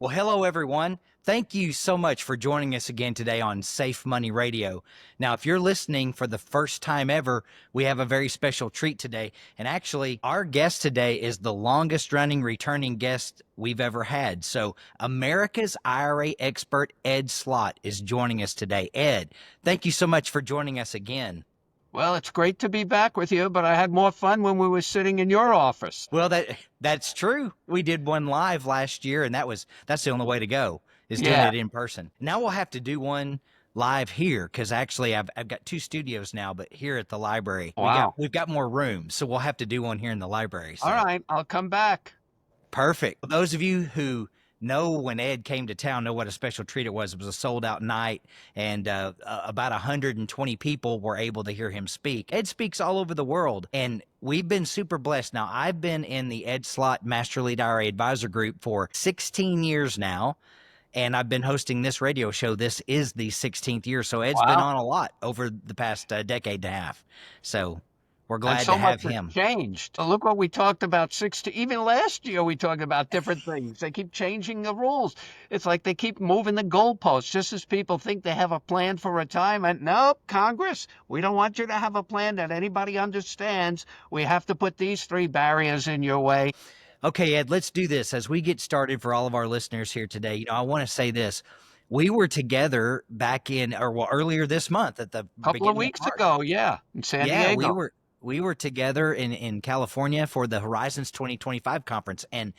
Well, hello, everyone. Thank you so much for joining us again today on Safe Money Radio. Now, if you're listening for the first time ever, we have a very special treat today. And actually, our guest today is the longest running returning guest we've ever had. So, America's IRA expert, Ed Slott, is joining us today. Ed, thank you so much for joining us again. Well, it's great to be back with you, but I had more fun when we were sitting in your office. Well, that's true. We did one live last year, and that's the only way to go, is doing Yeah. it in person. Now we'll have to do one live here because actually I've got two studios now, but here at the library Wow. we've got more room, so we'll have to do one here in the library. All So right, I'll come back. perfect. Those of you who know when Ed came to town know what a special treat it was. It was a sold out night, and about 120 people were able to hear him speak. Ed speaks all over the world, and we've been super blessed. Now, I've been in the Ed Slott Master Lead IRA Advisor Group for 16 years now, and I've been hosting this radio show. This is the 16th year, so Ed's been Wow. on a lot over the past decade and a half. So we're And glad to so much have has him. changed. Look what we talked about even last year we talked about different things. They keep changing the rules. It's like they keep moving the goalposts just as people think they have a plan for retirement. Nope, Congress, we don't want you to have a plan that anybody understands. We have to put these three barriers in your way. Okay, Ed, let's do this as we get started for all of our listeners here today. I want to say this. We were together back earlier this month at the A couple of beginning of weeks March. ago, yeah, in San Yeah, we Diego. were we were together in California for the Horizons 2025 conference, and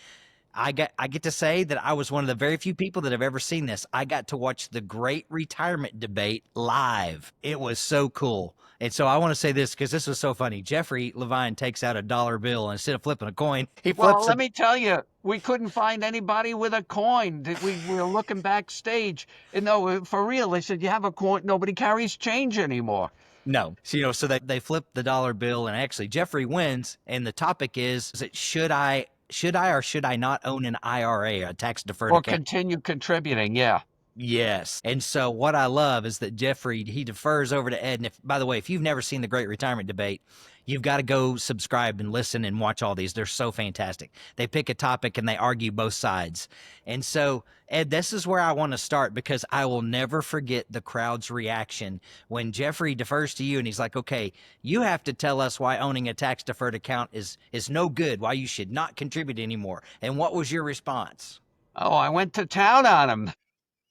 I get to say that I was one of the very few people that have ever seen this. I got to watch the great retirement debate live. It was so cool. And so I want to say this because this was so funny. Jeffrey Levine takes out a dollar bill, and instead of flipping a coin, he Well, flips a. let me tell you, we couldn't find anybody with a coin. We were looking backstage. And no, for real, they said, you have a coin. Nobody carries change anymore. No. So, so they flip the dollar bill, and actually Jeffrey wins. And the topic is it should I or should I not own an IRA, a tax deferred Or account? continue contributing. Yeah. Yes. And so what I love is that Jeffrey, he defers over to Ed. And by the way, if you've never seen the Great Retirement Debate, you've got to go subscribe and listen and watch all these. They're so fantastic. They pick a topic and they argue both sides. And so, Ed, this is where I want to start because I will never forget the crowd's reaction when Jeffrey defers to you and he's like, okay, you have to tell us why owning a tax deferred account is no good, why you should not contribute anymore. And what was your response? Oh, I went to town on him.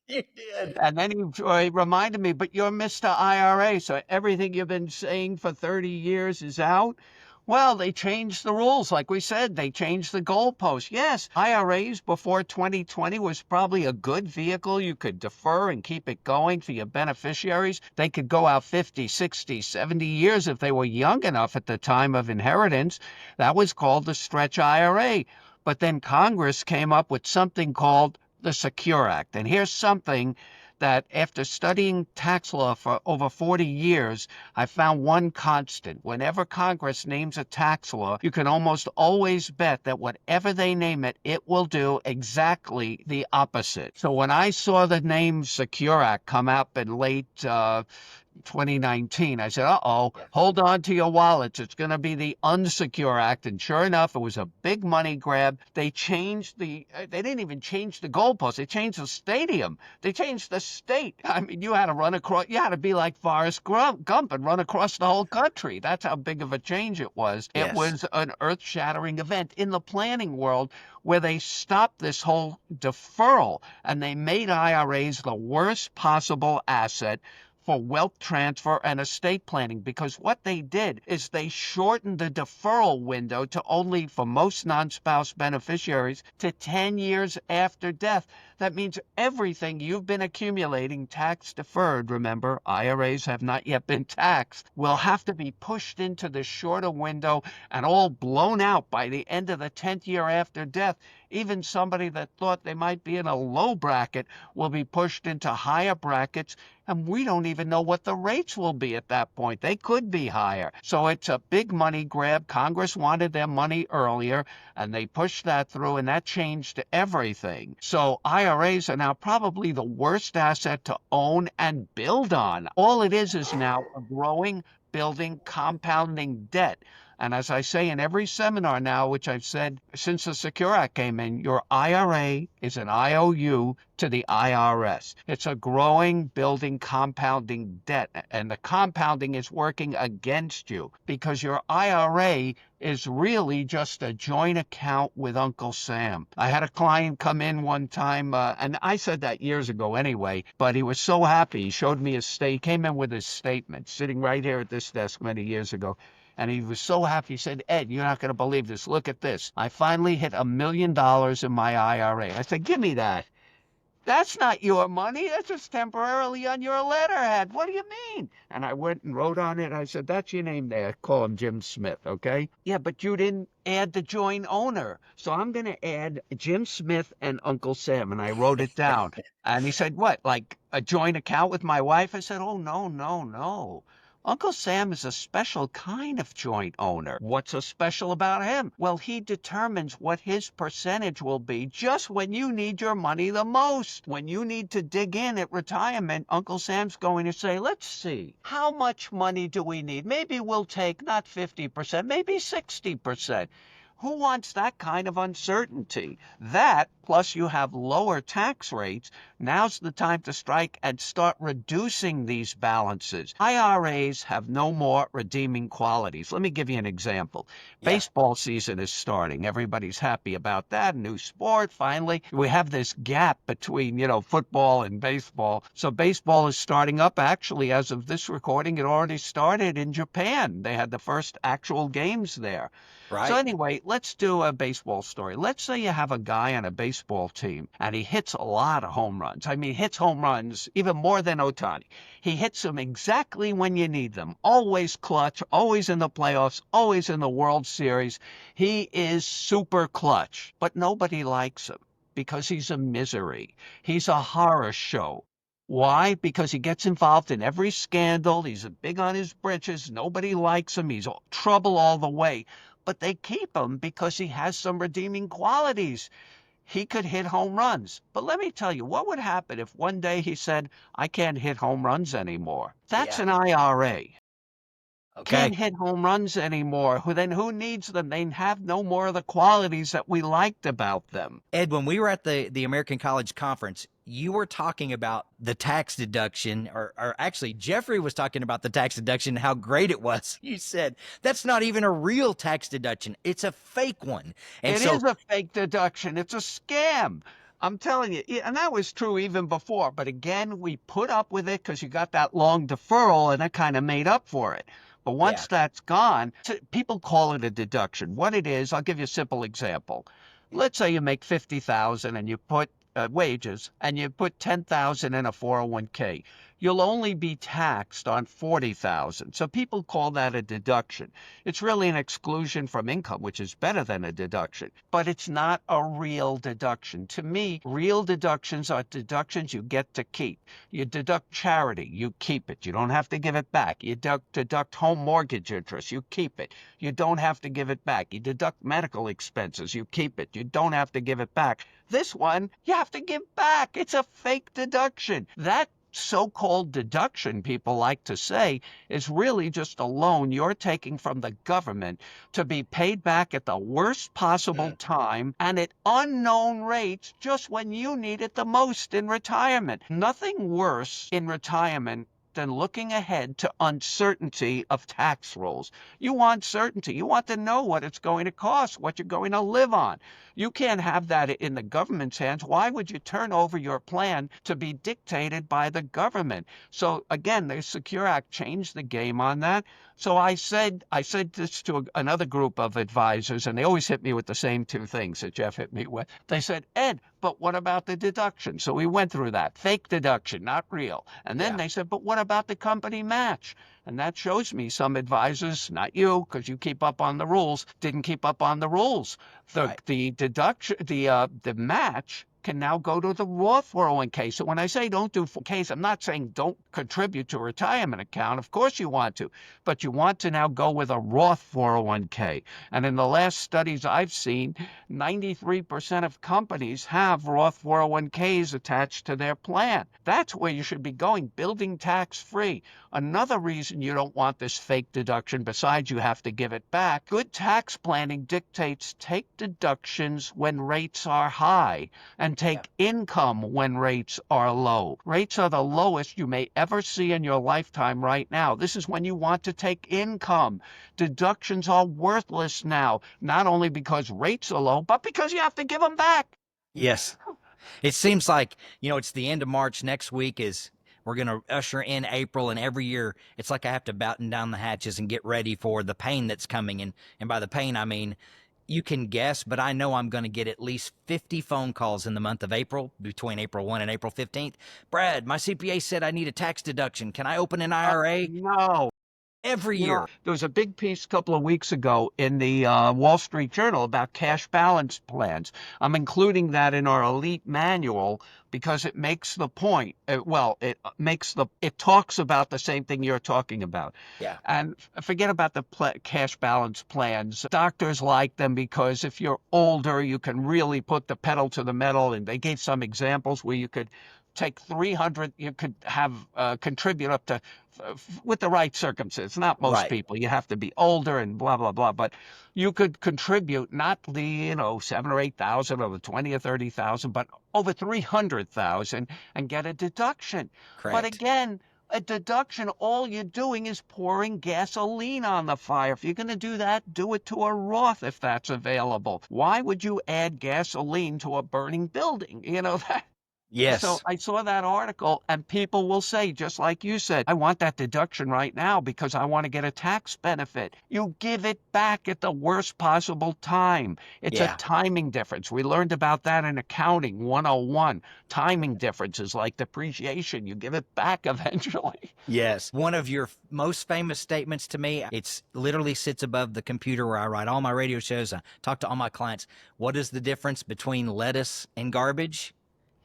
You did. And then he reminded me, but you're Mr. IRA, so everything you've been saying for 30 years is out. Well, they changed the rules. Like we said, they changed the goalposts. Yes, IRAs before 2020 was probably a good vehicle. You could defer and keep it going for your beneficiaries. They could go out 50, 60, 70 years if they were young enough at the time of inheritance. That was called the stretch IRA. But then Congress came up with something called the Secure Act. And here's something that after studying tax law for over 40 years, I found one constant. Whenever Congress names a tax law, you can almost always bet that whatever they name it, it will do exactly the opposite. So when I saw the name Secure Act come up in late 2019, I said, uh-oh, hold on to your wallets. It's going to be the Unsecure Act. And sure enough, it was a big money grab. They didn't even change the goalposts. They changed the stadium. They changed the state. I mean, you had to be like Forrest Gump and run across the whole country. That's how big of a change it was. It Yes. was an earth-shattering event in the planning world where they stopped this whole deferral and they made IRAs the worst possible asset for wealth transfer and estate planning, because what they did is they shortened the deferral window to only, for most non-spouse beneficiaries, to 10 years after death. That means everything you've been accumulating tax deferred, remember, IRAs have not yet been taxed, will have to be pushed into the shorter window and all blown out by the end of the 10th year after death. Even somebody that thought they might be in a low bracket will be pushed into higher brackets, and we don't even know what the rates will be at that point. They could be higher. So it's a big money grab. Congress wanted their money earlier, and they pushed that through, and that changed everything. So IRAs are now probably the worst asset to own and build on. All it is now a growing, building, compounding debt. And as I say in every seminar now, which I've said since the Secure Act came in, your IRA is an IOU to the IRS. It's a growing, building, compounding debt. And the compounding is working against you because your IRA is really just a joint account with Uncle Sam. I had a client come in one time, and I said that years ago anyway, but he was so happy. He showed me his state, he came in with his statement sitting right here at this desk many years ago. And he was so happy. He said, Ed, you're not going to believe this. Look at this. I finally hit $1 million in my IRA. I said, give me that. That's not your money. That's just temporarily on your letterhead. What do you mean? And I went and wrote on it. I said, that's your name there. Call him Jim Smith, okay? Yeah, but you didn't add the joint owner. So I'm going to add Jim Smith and Uncle Sam. And I wrote it down. And he said, what, like a joint account with my wife? I said, oh, no, no, no. Uncle Sam is a special kind of joint owner. What's so special about him? Well, he determines what his percentage will be just when you need your money the most. When you need to dig in at retirement, Uncle Sam's going to say, let's see, how much money do we need? Maybe we'll take not 50%, maybe 60%. Who wants that kind of uncertainty? That, plus you have lower tax rates, now's the time to strike and start reducing these balances. IRAs have no more redeeming qualities. Let me give you an example. Yeah. Baseball season is starting. Everybody's happy about that. New sport, finally. We have this gap between, football and baseball. So baseball is starting up. Actually, as of this recording, it already started in Japan. They had the first actual games there. So Right. anyway, let's do a baseball story. Let's say you have a guy on a baseball team and he hits a lot of home runs. I mean, hits home runs even more than Ohtani. He hits them exactly when you need them. Always clutch, always in the playoffs, always in the World Series. He is super clutch, but nobody likes him because he's a misery. He's a horror show. Why? Because he gets involved in every scandal. He's big on his britches. Nobody likes him. He's trouble all the way. But they keep him because he has some redeeming qualities. He could hit home runs. But let me tell you, what would happen if one day he said, I can't hit home runs anymore? That's Yeah. an IRA. Okay. Can't hit home runs anymore. Then who needs them? They have no more of the qualities that we liked about them. Ed, when we were at the American College Conference, you were talking about the tax deduction, or actually, Jeffrey was talking about the tax deduction, how great it was. You said, that's not even a real tax deduction. It's a fake one. And It so, is a fake deduction. It's a scam. I'm telling you. And that was true even before. But again, we put up with it because you got that long deferral and that kind of made up for it. But yeah, once that's gone, people call it a deduction. What it is, I'll give you a simple example. Let's say you make 50,000 and you put wages and you put 10,000 in a 401k. You'll only be taxed on 40,000. So people call that a deduction. It's really an exclusion from income, which is better than a deduction, but it's not a real deduction. To me, real deductions are deductions you get to keep. You deduct charity, you keep it. You don't have to give it back. You deduct home mortgage interest, you keep it. You don't have to give it back. You deduct medical expenses, you keep it. You don't have to give it back. This one, you have to give back. It's a fake deduction. That so-called deduction, people like to say, is really just a loan you're taking from the government to be paid back at the worst possible time and at unknown rates just when you need it the most in retirement. Nothing worse in retirement than looking ahead to uncertainty of tax rules. You want certainty. You want to know what it's going to cost, what you're going to live on. You can't have that in the government's hands. Why would you turn over your plan to be dictated by the government? So again, the Secure Act changed the game on that. So I said this to another group of advisors, and they always hit me with the same two things that Jeff hit me with. They said, Ed, but what about the deduction? So we went through that. Fake deduction, not real. And then yeah, they said, but what about the company match? And that shows me some advisors, not you, because you keep up on the rules, didn't keep up on the rules. right. The deduction, the match can now go to the Roth 401k. So when I say don't do 401ks, I'm not saying don't contribute to a retirement account. Of course you want to, but you want to now go with a Roth 401k. And in the last studies I've seen, 93% of companies have Roth 401ks attached to their plan. That's where you should be going, building tax-free. Another reason you don't want this fake deduction, besides you have to give it back, good tax planning dictates take deductions when rates are high and take income when rates are low. Rates are the lowest you may ever see in your lifetime right now. This is when you want to take income. Deductions are worthless now, not only because rates are low, but because you have to give them back. Yes. It seems like, it's the end of March. Next week is we're going to usher in April, and every year it's like I have to batten down the hatches and get ready for the pain that's coming. And by the pain, I mean, you can guess, but I know I'm going to get at least 50 phone calls in the month of April, between April 1 and April 15th. Brad, my CPA said I need a tax deduction. Can I open an IRA? No. Every year. There was a big piece a couple of weeks ago in the Wall Street Journal about cash balance plans. I'm including that in our elite manual because it makes the point. It talks about the same thing you're talking about. Yeah. And forget about the cash balance plans. Doctors like them because if you're older, you can really put the pedal to the metal. And they gave some examples where you could take 300, you could have contribute up to, with the right circumstances, not most Right. people, you have to be older and blah, blah, blah, but you could contribute not the, 7 or 8,000 or the 20 or 30,000, but over 300,000 and get a deduction. But Correct. again, a deduction, all you're doing is pouring gasoline on the fire. If you're going to do that, do it to a Roth if that's available. Why would you add gasoline to a burning building? That. So Yes. I saw that article, and people will say, just like you said, I want that deduction right now because I want to get a tax benefit. You give it back at the worst possible time. It's a Yeah. timing difference. We learned about that in accounting 101. Timing differences like depreciation. You give it back eventually. Yes. One of your most famous statements to me, it's literally sits above the computer where I write all my radio shows. I talk to all my clients. What is the difference between lettuce and garbage?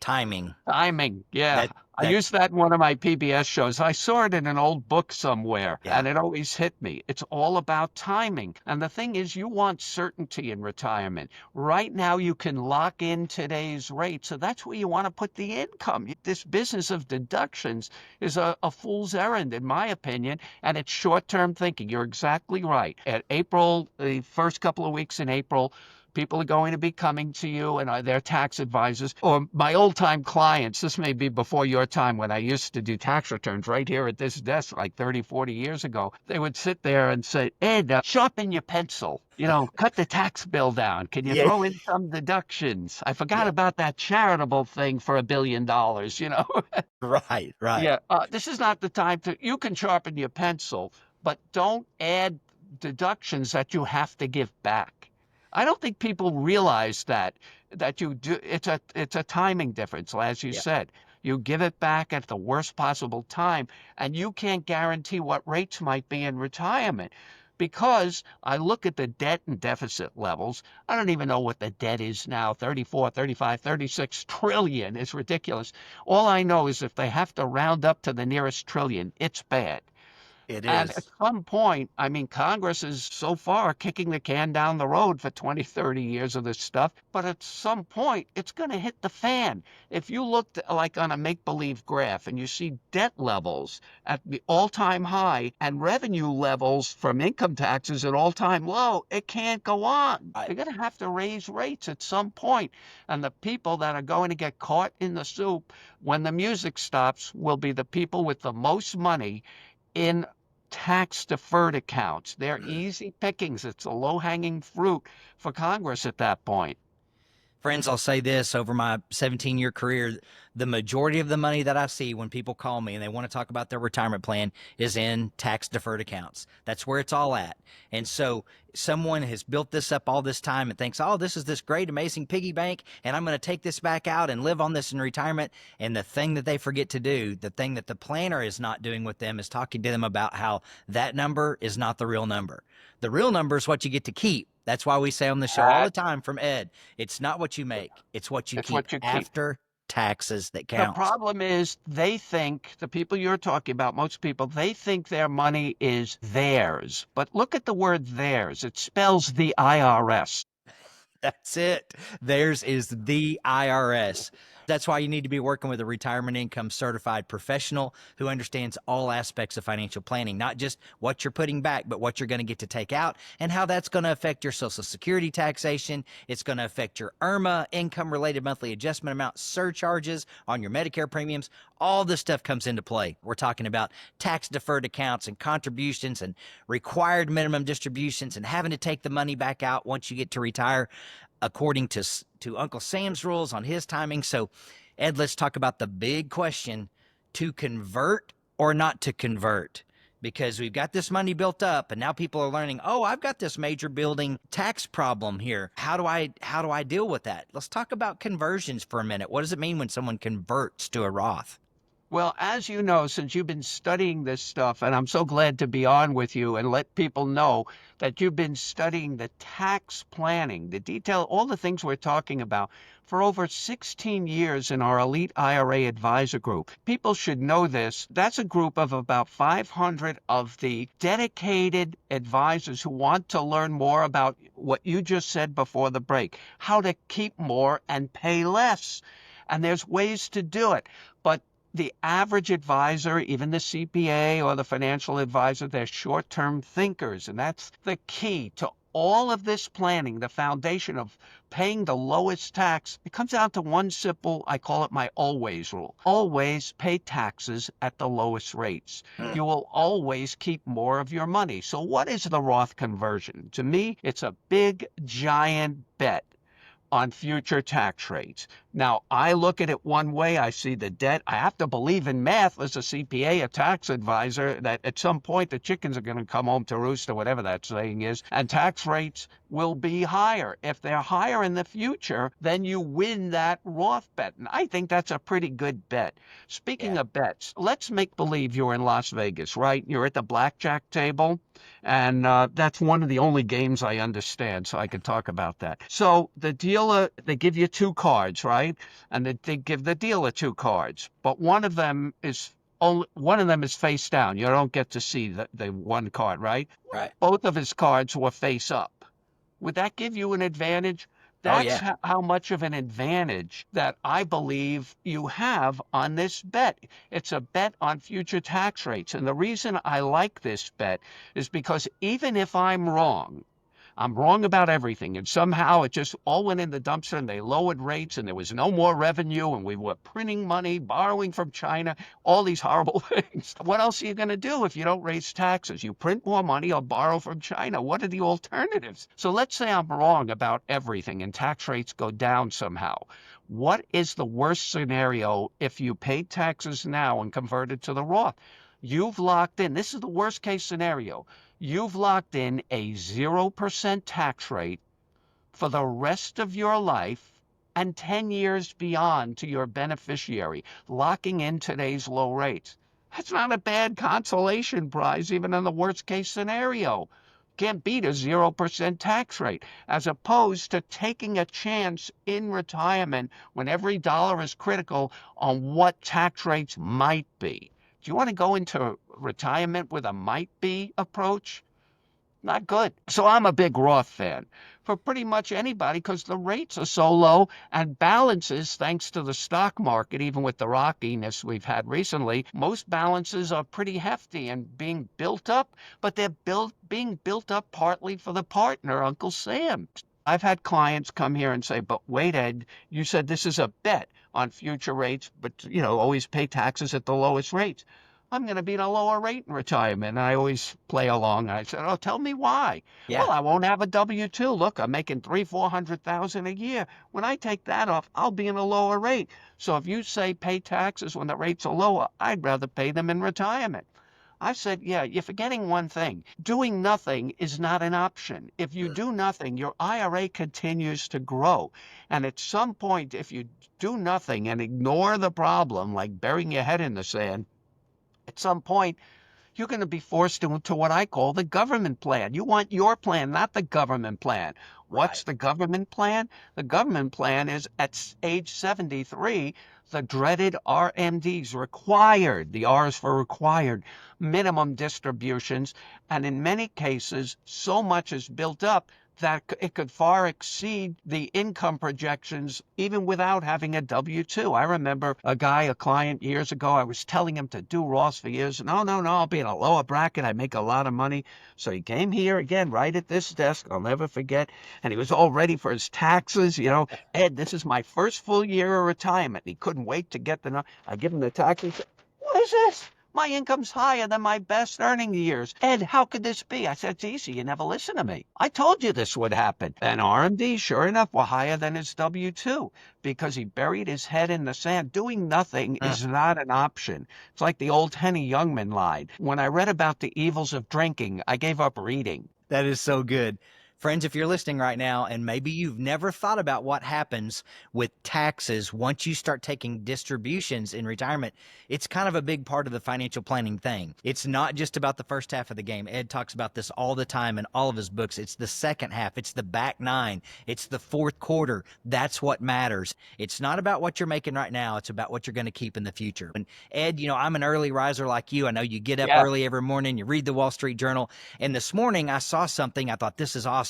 Timing. Timing, yeah. That I that used that in one of my PBS shows. I saw it in an old book somewhere, yeah. and it always hit me. It's all about timing. And the thing is, you want certainty in retirement. Right now, you can lock in today's rate, so that's where you want to put the income. This business of deductions is a fool's errand, in my opinion, and it's short-term thinking. You're exactly right. At April, the first couple of weeks in April, people are going to be coming to you and their tax advisors or my old time clients. This may be before your time when I used to do tax returns right here at this desk like 30, 40 years ago. They would sit there and say, Ed, sharpen your pencil. Cut the tax bill down. Can you Yeah. throw in some deductions? I forgot Yeah. about that charitable thing for $1 billion. Right. Right. Yeah, this is not the time you can sharpen your pencil, but don't add deductions that you have to give back. I don't think people realize that you do. It's a timing difference, as you Yeah. said. You give it back at the worst possible time, and you can't guarantee what rates might be in retirement. Because I look at the debt and deficit levels. I don't even know what the debt is now, 34, 35, 36 trillion is ridiculous. All I know is if they have to round up to the nearest trillion, it's bad. It And at is. some point, I mean, Congress is so far kicking the can down the road for 20, 30 years of this stuff. But at some point, it's going to hit the fan. If you look like on a make-believe graph and you see debt levels at the all-time high and revenue levels from income taxes at all-time low, it can't go on. I, They're going to have to raise rates at some point. And the people that are going to get caught in the soup when the music stops will be the people with the most money in tax-deferred accounts. They're easy pickings. It's a low-hanging fruit for Congress at that point. Friends, I'll say this: over my 17-year career, the majority of the money that I see when people call me and they want to talk about their retirement plan is in tax deferred accounts. That's where it's all at. And so someone has built this up all this time and thinks, oh, this is this great, amazing piggy bank, and I'm going to take this back out and live on this in retirement. And the thing that they forget to do, the thing that the planner is not doing with them, is talking to them about how that number is not the real number. The real number is what you get to keep. That's why we say on the show all the That time from Ed, it's not what you make, it's what you it's keep what you keep. after taxes that The counts. problem is they think, the people you're talking about, most people, they think their money is theirs. But look at the word theirs. It spells the IRS. That's it. Theirs is the IRS. That's why you need to be working with a retirement income certified professional who understands all aspects of financial planning, not just what you're putting back, but what you're going to get to take out and how that's going to affect your Social Security taxation. It's going to affect your IRMA, income related monthly adjustment amount, surcharges on your Medicare premiums. All this stuff comes into play. We're talking about tax deferred accounts and contributions and required minimum distributions and having to take the money back out once you get to retire according to Uncle Sam's rules on his timing. So, Ed, let's talk about the big question: to convert or not to convert. Because we've got this money built up, and now people are learning, oh, I've got this major building tax problem here. How do I deal with that? Let's talk about conversions for a minute. What does it mean when someone converts to a Roth? Well, as you know, since you've been studying this stuff, and I'm so glad to be on with you and let people know that you've been studying the tax planning, the detail, all the things we're talking about for over 16 years in our Elite IRA Advisor Group. People should know this. That's a group of about 500 of the dedicated advisors who want to learn more about what you just said before the break, how to keep more and pay less. And there's ways to do it. But the average advisor, even the CPA or the financial advisor, they're short-term thinkers. And that's the key to all of this planning, the foundation of paying the lowest tax. It comes down to one simple, I call it my always rule. Always pay taxes at the lowest rates. You will always keep more of your money. So what is the Roth conversion? To me, it's a big, giant bet on future tax rates. Now, I look at it one way. I see the debt. I have to believe in math as a CPA, a tax advisor, that at some point the chickens are going to come home to roost, or whatever that saying is, and tax rates will be higher. If they're higher in the future, then you win that Roth bet. And I think that's a pretty good bet. Speaking Yeah. of bets, let's make believe you're in Las Vegas, right? You're at the blackjack table. And that's one of the only games I understand, so I can talk about that. So the dealer, they give you two cards, right? And they give the dealer two cards, but one of them is face down. You don't get to see the one card, right? What if Right. both of his cards were face up? Would that give you an advantage? Oh, That's yeah. how much of an advantage that I believe you have on this bet. It's a bet on future tax rates. And the reason I like this bet is because even if I'm wrong about everything. And somehow it just all went in the dumpster and they lowered rates and there was no more revenue and we were printing money, borrowing from China, all these horrible things. What else are you going to do if you don't raise taxes? You print more money or borrow from China. What are the alternatives? So let's say I'm wrong about everything and tax rates go down somehow. What is the worst scenario if you paid taxes now and converted to the Roth? You've locked in. This is the worst case scenario. You've locked in a 0% tax rate for the rest of your life and 10 years beyond to your beneficiary, locking in today's low rates. That's not a bad consolation prize, even in the worst case scenario. Can't beat a 0% tax rate, as opposed to taking a chance in retirement when every dollar is critical on what tax rates might be. Do you want to go into retirement with a might be approach? Not good. So I'm a big Roth fan for pretty much anybody because the rates are so low and balances, thanks to the stock market, even with the rockiness we've had recently, most balances are pretty hefty and being built up, but they're being built up partly for the partner, Uncle Sam. I've had clients come here and say, but wait, Ed, you said this is a bet on future rates, but always pay taxes at the lowest rates. I'm going to be at a lower rate in retirement. And I always play along. I said, oh, tell me why. Yeah. Well, I won't have a W-2. Look, I'm making 400,000 a year. When I take that off, I'll be in a lower rate. So if you say pay taxes when the rates are lower, I'd rather pay them in retirement. I said, yeah, you're forgetting one thing. Doing nothing is not an option. If you do nothing, your IRA continues to grow. And at some point, if you do nothing and ignore the problem, like burying your head in the sand, at some point, you're going to be forced into what I call the government plan. You want your plan, not the government plan. What's Right. the government plan? The government plan is at age 73, the dreaded RMDs, required, the R is for required, minimum distributions. And in many cases, so much is built up that it could far exceed the income projections even without having a W-2. I remember a guy, a client years ago, I was telling him to do Roths for years. No, no, no, I'll be in a lower bracket. I make a lot of money. So he came here again, right at this desk. I'll never forget. And he was all ready for his taxes. Ed, this is my first full year of retirement. He couldn't wait to get I give him the taxes. What is this? My income's higher than my best earning years. Ed, how could this be? I said, it's easy. You never listen to me. I told you this would happen. And RMD, sure enough, were higher than his W-2 because he buried his head in the sand. Doing nothing is not an option. It's like the old Henny Youngman line. When I read about the evils of drinking, I gave up reading. That is so good. Friends, if you're listening right now and maybe you've never thought about what happens with taxes once you start taking distributions in retirement, it's kind of a big part of the financial planning thing. It's not just about the first half of the game. Ed talks about this all the time in all of his books. It's the second half, it's the back nine, it's the fourth quarter. That's what matters. It's not about what you're making right now, it's about what you're going to keep in the future. And Ed, I'm an early riser like you. I know you get up Yeah. early every morning, you read the Wall Street Journal. And this morning I saw something, I thought this is awesome.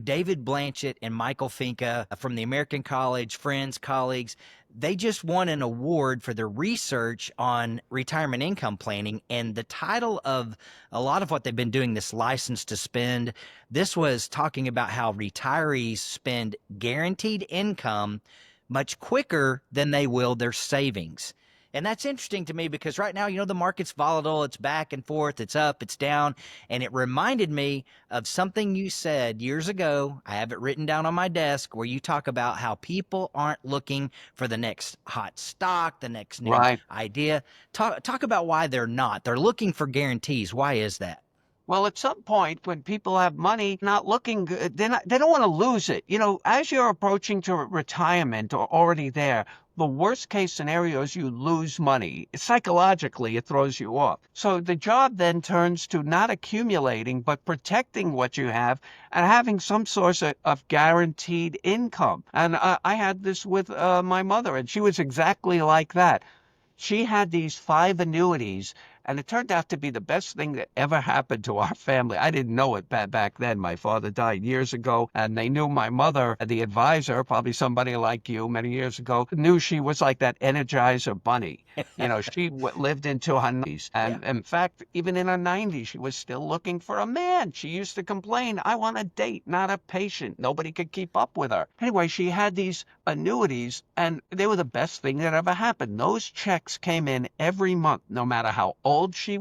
David Blanchett and Michael Finca from the American College, friends, colleagues, they just won an award for their research on retirement income planning. And the title of a lot of what they've been doing, this license to spend, this was talking about how retirees spend guaranteed income much quicker than they will their savings. And that's interesting to me because right now, the market's volatile. It's back and forth. It's up, it's down. And it reminded me of something you said years ago. I have it written down on my desk where you talk about how people aren't looking for the next hot stock, the next new Right. idea. Talk about why they're not. They're looking for guarantees. Why is that? Well, at some point when people have money not looking good, they don't want to lose it. As you're approaching to retirement or already there, the worst case scenario is you lose money. Psychologically, it throws you off. So the job then turns to not accumulating, but protecting what you have and having some source of guaranteed income. And I had this with my mother, and she was exactly like that. She had these 5 annuities, and it turned out to be the best thing that ever happened to our family. I didn't know it back then. My father died years ago, and they knew my mother, the advisor, probably somebody like you many years ago, knew she was like that Energizer bunny. She lived into her 90s. Yeah. And in fact, even in her 90s, she was still looking for a man. She used to complain, I want a date, not a patient. Nobody could keep up with her. Anyway, she had these annuities, and they were the best thing that ever happened. Those checks came in every month, no matter how old she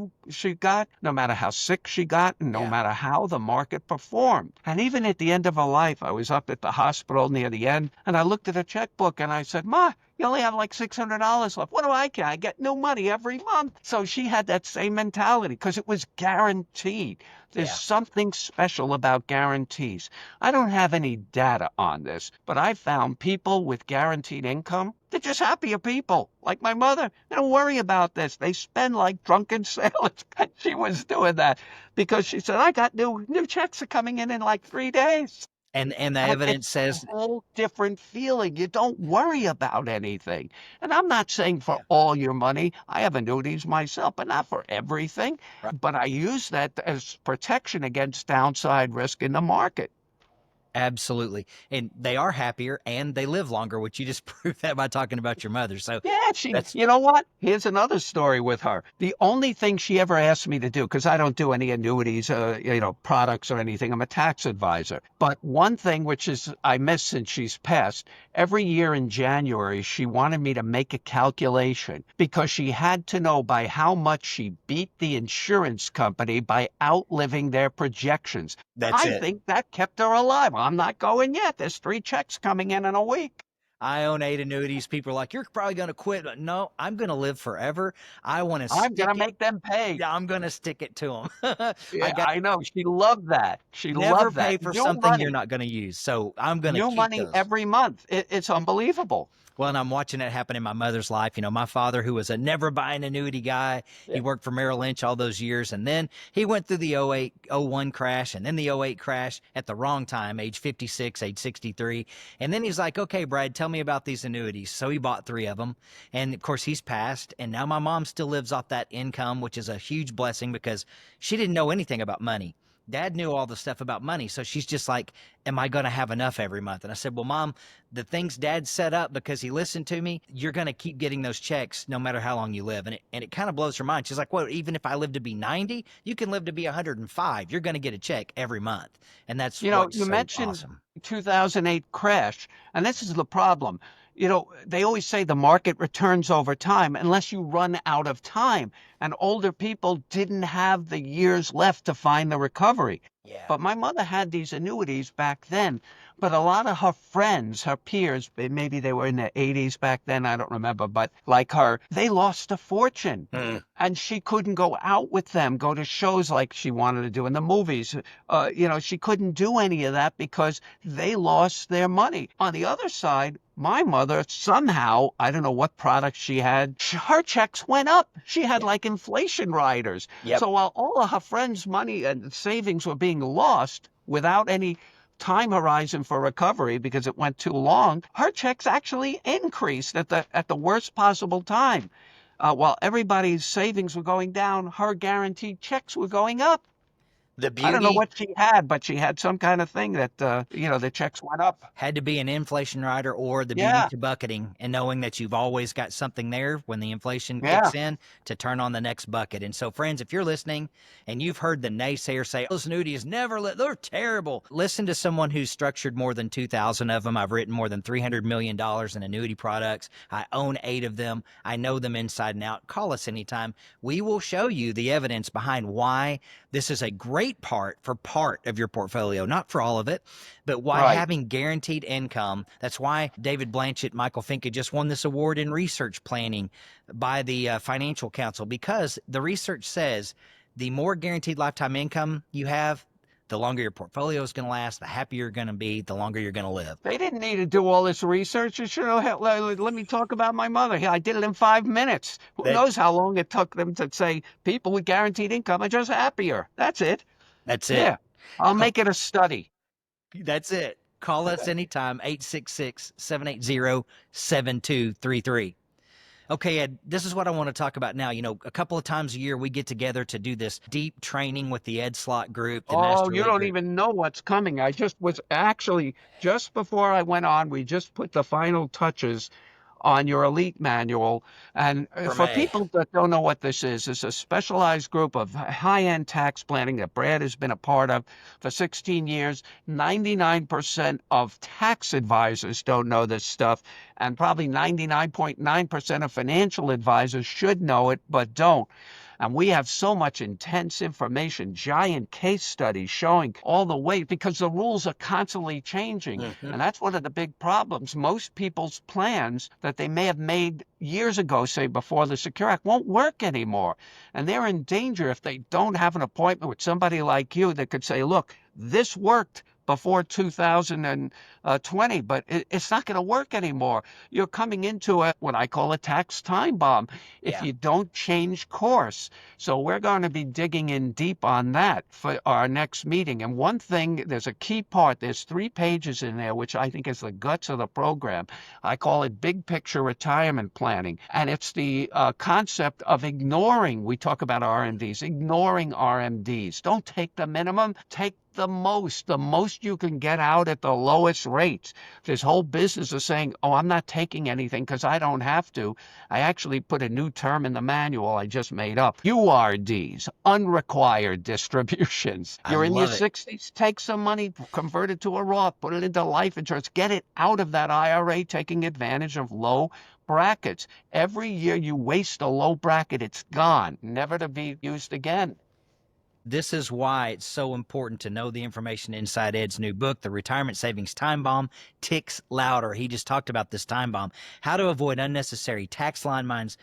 got, no matter how sick she got, and no Yeah. matter how the market performed. And even at the end of her life, I was up at the hospital near the end, and I looked at her checkbook and I said, Ma, you only have like $600 left. What do I care? I get new money every month. So she had that same mentality because it was guaranteed. There's Yeah. something special about guarantees. I don't have any data on this, but I found people with guaranteed income, they're just happier people. Like my mother, they don't worry about this. They spend like drunken sailors. And she was doing that because she said, I got new checks are coming in like 3 days. And the And it's evidence a says, whole different feeling. You don't worry about anything. And I'm not saying for yeah, all your money. I have annuities myself, but not for everything. right. But I use that as protection against downside risk in the market. Absolutely. And they are happier and they live longer, which you just proved that by talking about your mother. So Yeah, that's you know what? Here's another story with her. The only thing she ever asked me to do, because I don't do any annuities, products or anything. I'm a tax advisor. But one thing which is I miss since she's passed, every year in January, she wanted me to make a calculation because she had to know by how much she beat the insurance company by outliving their projections. that's I it. think that kept her alive. I'm not going yet. There's 3 checks coming in a week. I own 8 annuities. People are like, you're probably going to quit. No, I'm going to live forever. I want to I'm going to stick it. make them pay. Yeah, I'm going to stick it to them. I Yeah, got I know. She loved that. She never loved pay that. for something you're not going to use. So I'm going to New keep money those. every month. It's unbelievable. Well, and I'm watching it happen in my mother's life. You know, my father, who was a never buy an annuity guy, he Yeah. worked for Merrill Lynch all those years. And then he went through the '08, '01 crash and then the '08 crash at the wrong time, age 56, age 63. And then he's like, okay, Brad, tell me about these annuities. So he bought 3 of them. And of course, he's passed. And now my mom still lives off that income, which is a huge blessing because she didn't know anything about money. Dad knew all the stuff about money. So she's just like, am I going to have enough every month? And I said, well, Mom, the things Dad set up because he listened to me, you're going to keep getting those checks no matter how long you live. And it kind of blows her mind. She's like, well, even if I live to be 90, you can live to be 105. You're going to get a check every month. And that's You know, what's you so mentioned awesome. 2008 crash, and this is the problem. You know, they always say the market returns over time unless you run out of time. And older people didn't have the years left to find the recovery. Yeah. But my mother had these annuities back then. But a lot of her friends, her peers, maybe they were in their 80s back then, I don't remember, but like her, they lost a fortune. Mm. And she couldn't go out with them, go to shows like she wanted to do in the movies. You know, she couldn't do any of that because they lost their money. On the other side, my mother somehow, I don't know what products she had, her checks went up. She had Yeah. like inflation riders. Yep. So while all of her friends' money and savings were being lost without any time horizon for recovery because it went too long, her checks actually increased at the worst possible time. While everybody's savings were going down, her guaranteed checks were going up. The I don't know beauty what she had, but she had some kind of thing that, the checks went up. had to be an inflation rider or the beauty Yeah, to bucketing and knowing that you've always got something there when the inflation yeah. kicks in to turn on the next bucket. And so, friends, if you're listening and you've heard the naysayer say, those annuities they're terrible. Listen to someone who's structured more than 2,000 of them. I've written more than $300 million in annuity products. I own 8 of them. I know them inside and out. Call us anytime. We will show you the evidence behind why this is a great part of your portfolio, not for all of it, but why Right. having guaranteed income, that's why David Blanchett, Michael Finke just won this award in research planning by the Financial Council, because the research says the more guaranteed lifetime income you have, the longer your portfolio is going to last, the happier you're going to be, the longer you're going to live. They didn't need to do all this research. You should have, let me talk about my mother. I did it in 5 minutes. Who That knows how long it took them to say people with guaranteed income are just happier. That's it. that's it. Yeah. I'll make it a study. That's it. Call us anytime, 866-780-7233. Okay, Ed, this is what I want to talk about now. You know, a couple of times a year we get together to do this deep training with the Ed Slott group, the Oh, Master you Elite don't group. even know what's coming. I just was actually, just before I went on, we just put the final touches on your elite manual. And For for May. people that don't know what this is, it's a specialized group of high-end tax planning that Brad has been a part of for 16 years. 99% of tax advisors don't know this stuff, and probably 99.9% of financial advisors should know it but don't. And we have so much intense information, giant case studies showing all the way because the rules are constantly changing. Mhm. And that's one of the big problems. Most people's plans that they may have made years ago, say before the Secure Act, won't work anymore. And they're in danger if they don't have an appointment with somebody like you that could say, look, this worked before 2020, but it's not going to work anymore. You're coming into what I call a tax time bomb if Yeah. you don't change course. So we're going to be digging in deep on that for our next meeting. And one thing, there's a key part, there's 3 pages in there, which I think is the guts of the program. I call it big picture retirement planning. And it's the concept of ignoring, we talk about RMDs, ignoring RMDs. Don't take the minimum, take the most you can get out at the lowest rates. This whole business of saying, oh, I'm not taking anything because I don't have to. I actually put a new term in the manual I just made up. URDs, unrequired distributions. I You're in your love it. 60s, take some money, convert it to a Roth, put it into life insurance, get it out of that IRA, taking advantage of low brackets. Every year you waste a low bracket, it's gone, never to be used again. This is why it's so important to know the information inside Ed's new book, The Retirement Savings Time Bomb Ticks Louder. He just talked about this time bomb, how to avoid unnecessary tax line mines,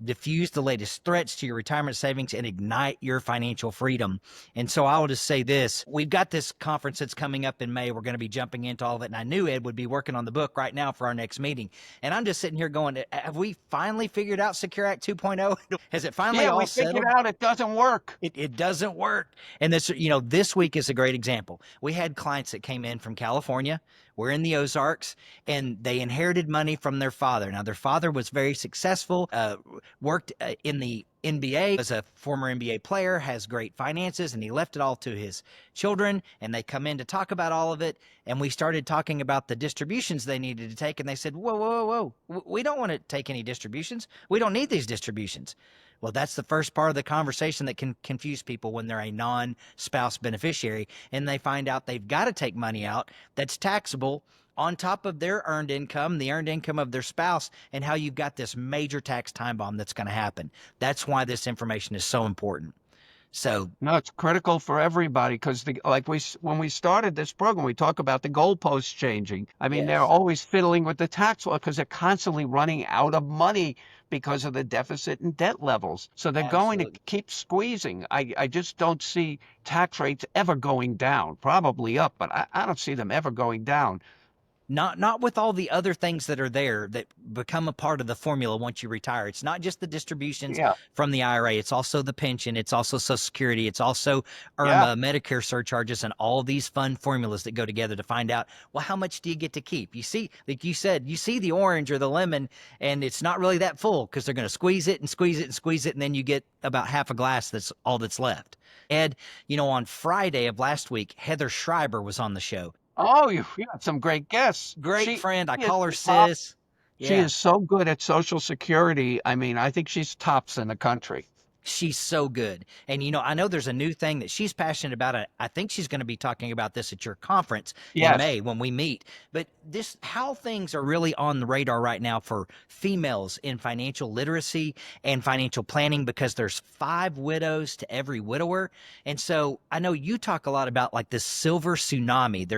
diffuse the latest threats to your retirement savings, and ignite your financial freedom. And so I will just say this. We've got this conference that's coming up in May. We're going to be jumping into all of it. And I knew Ed would be working on the book right now for our next meeting. And I'm just sitting here going, have we finally figured out Secure Act 2.0? Has it finally Yeah, all we figured settled? out it doesn't work. It doesn't work. And this, this week is a great example. We had clients that came in from California. We're in the Ozarks, and they inherited money from their father. Now, their father was very successful, worked in the NBA as a former NBA player, has great finances, and he left it all to his children. And they come in to talk about all of it. And we started talking about the distributions they needed to take. And they said, whoa, whoa, whoa, whoa. We don't want to take any distributions. We don't need these distributions. Well, that's the first part of the conversation that can confuse people when they're a non-spouse beneficiary and they find out they've got to take money out that's taxable on top of their earned income, the earned income of their spouse, and how you've got this major tax time bomb that's going to happen. That's why this information is so important. So No, it's critical for everybody because, when we started this program, we talk about the goalposts changing. I mean, they're yes, always fiddling with the tax law because they're constantly running out of money because of the deficit and debt levels. So they're going to absolutely. keep squeezing. I just don't see tax rates ever going down. Probably up, but I don't see them ever going down. Not with all the other things that are there that become a part of the formula once you retire. It's not just the distributions Yeah, from the IRA. It's also the pension. It's also Social Security. It's also yeah. IRMA, Medicare surcharges, and all these fun formulas that go together to find out, well, how much do you get to keep? You see, like you said, you see the orange or the lemon, and it's not really that full because they're going to squeeze it and squeeze it and squeeze it, and then you get about half a glass. That's all that's left. Ed, on Friday of last week, Heather Schreiber was on the show. Oh, you got some great guests. Great friend. I She is call her the top. sis. She Yeah. is so good at Social Security. I mean, I think she's tops in the country. She's so good. And I know there's a new thing that she's passionate about. I think she's going to be talking about this at your conference in Yes. May when we meet. But this how things are really on the radar right now for females in financial literacy and financial planning because there's 5 widows to every widower. And so I know you talk a lot about like this silver tsunami.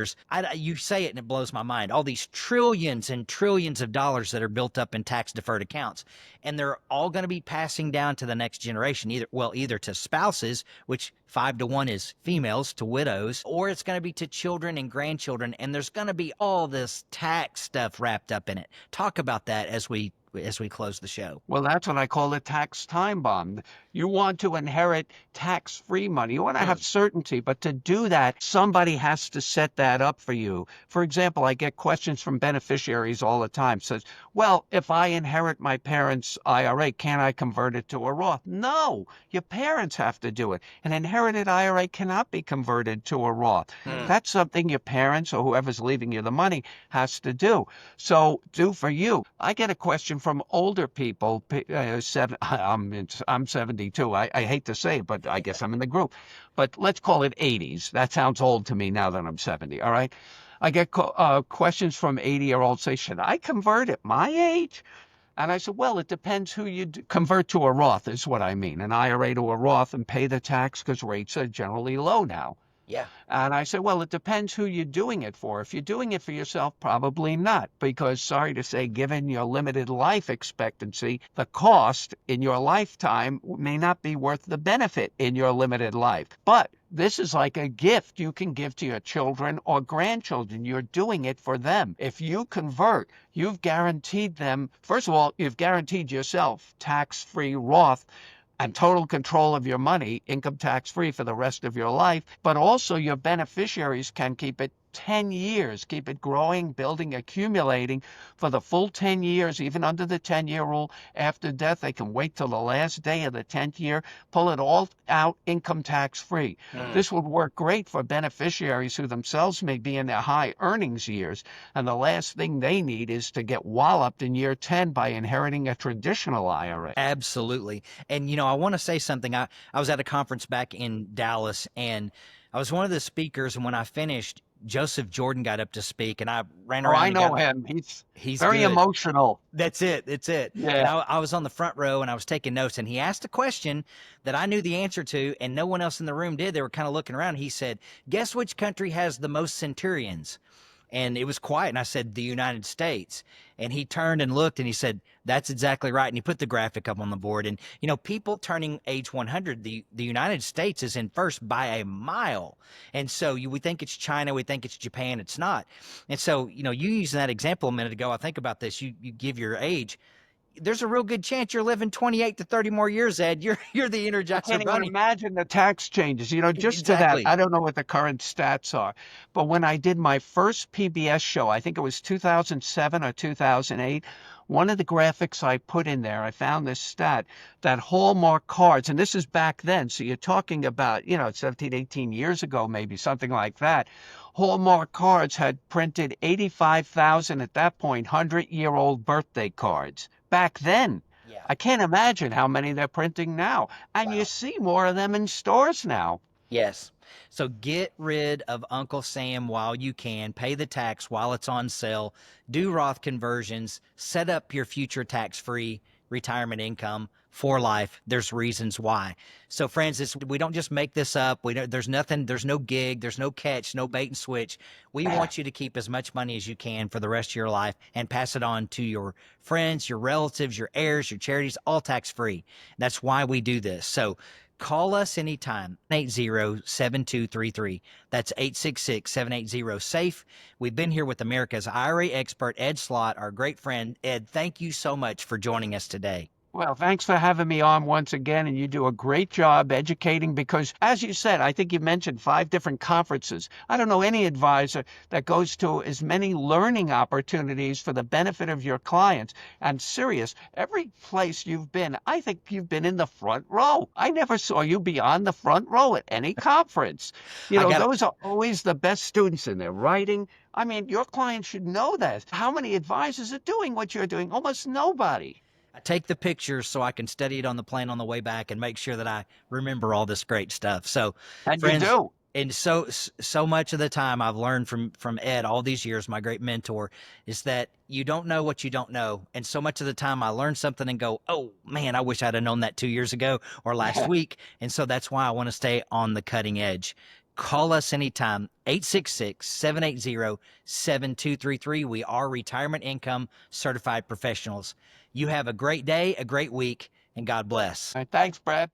You say it and it blows my mind. All these trillions and trillions of dollars that are built up in tax deferred accounts, and they're all going to be passing down to the next generation, either to spouses, which 5 to 1 is females to widows, or it's going to be to children and grandchildren, and there's going to be all this tax stuff wrapped up in it. Talk about that as we close the show. Well, that's what I call a tax time bomb. You want to inherit tax-free money. You want to have certainty, but to do that, somebody has to set that up for you. For example, I get questions from beneficiaries all the time. Says, well, if I inherit my parents' IRA, can I convert it to a Roth? No, your parents have to do it. An inherited IRA cannot be converted to a Roth. That's something your parents or whoever's leaving you the money has to do. So do for you. I get a question from older people. I'm 72. I hate to say it, but I guess I'm in the group. But let's call it 80s. That sounds old to me now that I'm 70. All right. I get questions from 80-year-olds say, should I convert at my age? And I said, well, it depends who you convert to a Roth is what I mean. An IRA to a Roth and pay the tax because rates are generally low now. Yeah. And I said, well, it depends who you're doing it for. If you're doing it for yourself, probably not. Because, sorry to say, given your limited life expectancy, the cost in your lifetime may not be worth the benefit in your limited life. But this is like a gift you can give to your children or grandchildren. You're doing it for them. If you convert, you've guaranteed them, first of all, you've guaranteed yourself tax-free Roth and total control of your money, income tax free for the rest of your life, but also your beneficiaries can keep it 10 years, keep it growing, building, accumulating for the full 10 years, even under the 10-year rule. After death, they can wait till the last day of the 10th year, pull it all out income tax free. This would work great for beneficiaries who themselves may be in their high earnings years, and the last thing they need is to get walloped in year 10 by inheriting a traditional IRA. Absolutely. And I want to say something. I was at a conference back in Dallas, and I was one of the speakers, and when I finished, Joseph Jordan got up to speak, and I ran Oh, around I and know got him. he's Very good. emotional. That's it. That's it. Yeah. And I was on the front row and I was taking notes, and he asked a question that I knew the answer to and no one else in the room did. They were kind of looking around. He said, guess which country has the most centurions? And it was quiet. And I said, the United States. And he turned and looked and he said, that's exactly right. And he put the graphic up on the board. And, you know, people turning age 100, the United States is in first by a mile. And so we think it's China, we think it's Japan. It's not. And so, you know, you using that example a minute ago, I think about this. You give your age. There's a real good chance you're living 28 to 30 more years, Ed. You're the I Energizer can't even Bunny. imagine the tax changes. You know, just to that, Exactly. I don't know what the current stats are, but when I did my first PBS show, I think it was 2007 or 2008, one of the graphics I put in there, I found this stat that Hallmark cards, and this is back then, so you're talking about, you know, 17, 18 years ago, maybe something like that. Hallmark cards had printed 85,000 at that point, 100-year-old birthday cards back then. Yeah. I can't imagine how many they're printing now. And you Wow. see more of them in stores now. Yes. So get rid of Uncle Sam while you can. Pay the tax while it's on sale. Do Roth conversions. Set up your future tax-free retirement income for life. There's reasons why. So friends, we don't just make this up. There's nothing, there's no gig, there's no catch, no bait and switch. We want you to keep as much money as you can for the rest of your life and pass it on to your friends, your relatives, your heirs, your charities, all tax-free. That's why we do this. So call us anytime, 880-7233. That's 866-780-SAFE. We've been here with America's IRA expert, Ed Slott, our great friend. Ed, thank you so much for joining us today. Well, thanks for having me on once again, and you do a great job educating because, as you said, I think you mentioned 5 different conferences. I don't know any advisor that goes to as many learning opportunities for the benefit of your clients. And serious, every place you've been, I think you've been in the front row. I never saw you be on the front row at any conference. You I know, got those are always the best students in their writing. I mean, your clients should know that. How many advisors are doing what you're doing? Almost nobody. I take the pictures so I can study it on the plane on the way back and make sure that I remember all this great stuff. So, And you friends, do. and so much of the time I've learned from Ed all these years, my great mentor, is that you don't know what you don't know. And so much of the time I learn something and go, oh man, I wish I'd have known that 2 years ago or last week. And so that's why I want to stay on the cutting edge. Call us anytime, 866-780-7233. We are retirement income certified professionals. You have a great day, a great week, and God bless. All right, thanks, Brad.